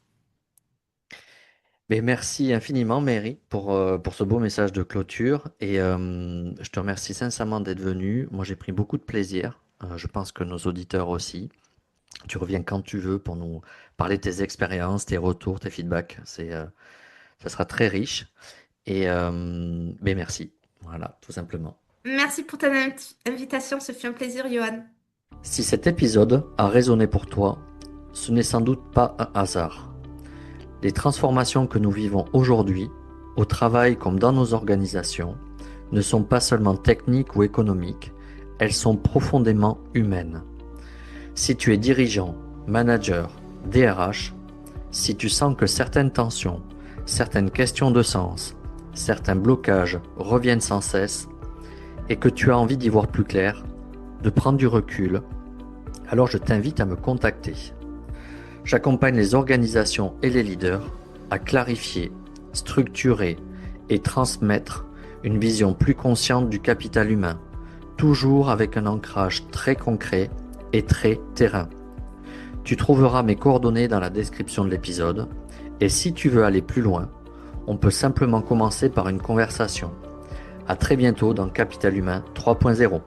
Mais merci infiniment, Mary, pour ce beau message de clôture. Et je te remercie sincèrement d'être venu. Moi, j'ai pris beaucoup de plaisir. Je pense que nos auditeurs aussi. Tu reviens quand tu veux pour nous parler de tes expériences, tes retours, tes feedbacks. Ça sera très riche. Et mais merci. Voilà, tout simplement. Merci pour ton invitation, ce fut un plaisir, Johan. Si cet épisode a résonné pour toi, ce n'est sans doute pas un hasard. Les transformations que nous vivons aujourd'hui au travail comme dans nos organisations, ne sont pas seulement techniques ou économiques, elles sont profondément humaines. Si tu es dirigeant, manager, DRH, si tu sens que certaines tensions, certaines questions de sens, certains blocages reviennent sans cesse, et que tu as envie d'y voir plus clair, de prendre du recul, alors je t'invite à me contacter. J'accompagne les organisations et les leaders à clarifier, structurer et transmettre une vision plus consciente du capital humain, toujours avec un ancrage très concret et très terrain. Tu trouveras mes coordonnées dans la description de l'épisode, et si tu veux aller plus loin, on peut simplement commencer par une conversation. À très bientôt dans Capital Humain 3.0.